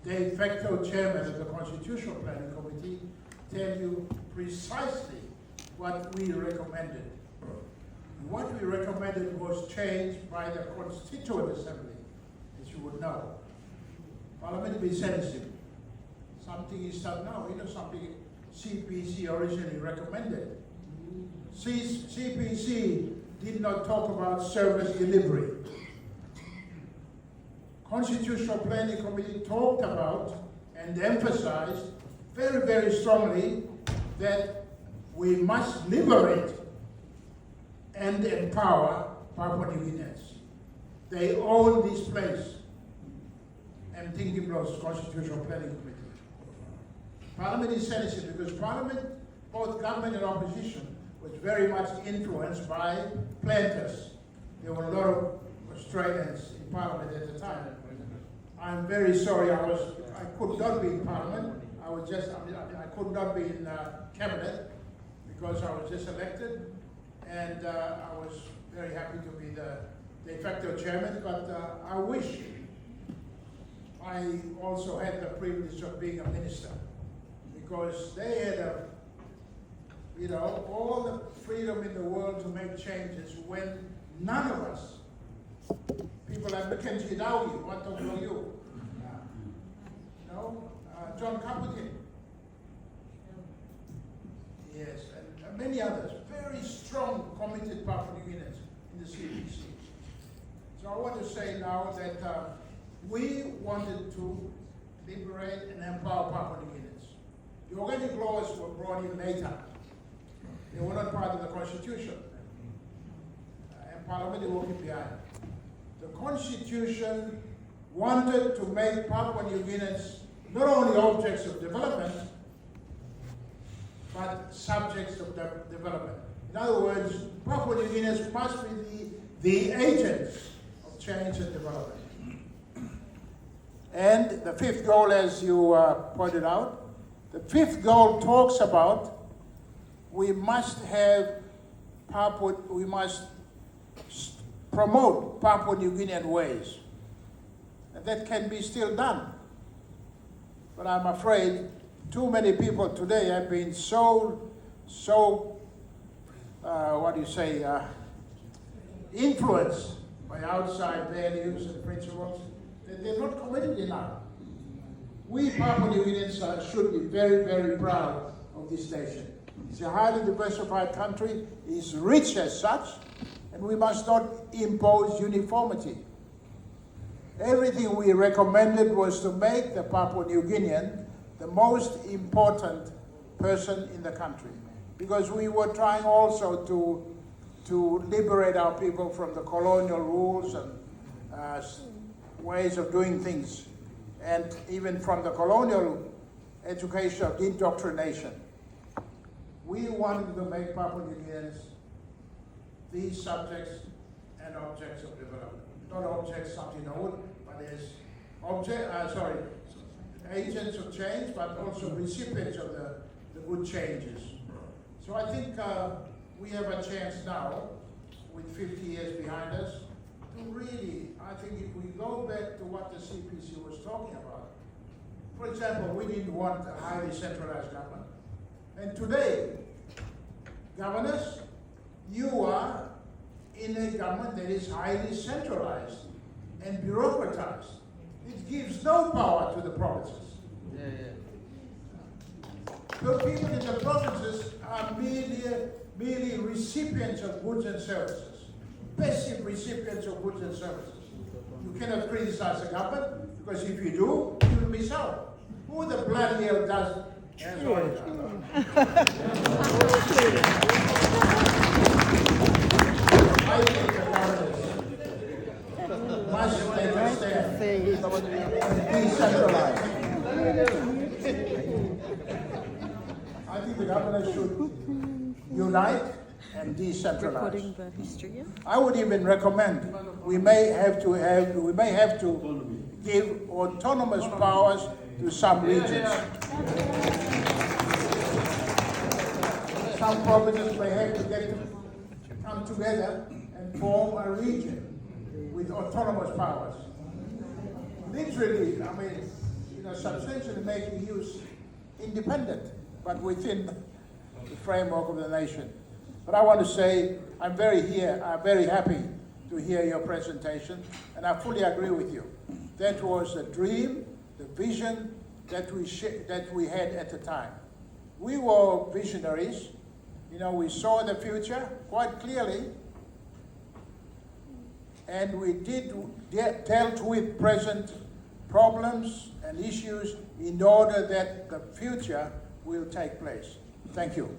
de facto chairman of the Constitutional Planning Committee, tell you precisely what we recommended. What we recommended was changed by the Constituent Assembly, as you would know. Parliamentary censorship. Something is done now. You know something CPC originally recommended. CPC did not talk about service delivery. Constitutional Planning Committee talked about and emphasized very, very strongly that we must liberate and empower Papua New Guineans. They own this place. I'm thinking about Constitutional Planning Committee. Parliament is sensitive because Parliament, both government and opposition, was very much influenced by planters. There were a lot of Australians in Parliament at the time. I'm very sorry, I could not be in Parliament. I could not be in cabinet because I was just elected, and I was very happy to be the de facto chairman, but I wish I also had the privilege of being a minister, because they had all the freedom in the world to make changes when none of us, people like Mackenzie Dowdy, what of you, John Caputin, yes, and many others, very strong, committed Papua New Guineans in the CPC. So I want to say now that we wanted to liberate and empower Papua New Guineans. The organic laws were brought in later. They were not part of the Constitution. And Parliament is working behind. The Constitution wanted to make Papua New Guineans not only objects of development, but subjects of development. In other words, Papua New Guineans must be the agents of change and development. And the fifth goal, as you pointed out, the fifth goal talks about we must promote Papua New Guinean ways. And that can be still done. But I'm afraid too many people today have been influenced by outside values and principles that they're not committed enough. We Papua New Guineans should be very, very proud of this nation. It's a highly diversified country, it's rich as such, and we must not impose uniformity. Everything we recommended was to make the Papua New Guinean the most important person in the country, because we were trying also to liberate our people from the colonial rules and ways of doing things, and even from the colonial education of indoctrination. We wanted to make Papua New Guineans these subjects and objects of development. Not objects something old, but as agents of change, but also recipients of the good changes. So I think we have a chance now, with 50 years behind us, to really, I think if we go back to what the CPC was talking about, for example, we didn't want a highly centralized government. And today, governors, you are in a government that is highly centralized and bureaucratized. It gives no power to the provinces. The people in the provinces are merely recipients of goods and services, passive recipients of goods and services. You cannot criticize the government, because if you do, you will miss out. Who the bloody hell does? I think the governments must make a stand and decentralize. I think the government should unite and decentralize. I would even recommend we may have to give autonomous powers to some regions. Some provinces may have to come together and form a region with autonomous powers. Literally, I mean, substantially making use independent, but within the framework of the nation. But I want to say I'm very happy to hear your presentation, and I fully agree with you. That was the dream, the vision that we had at the time. We were visionaries. We saw the future quite clearly, and we dealt with present problems and issues in order that the future will take place. Thank you.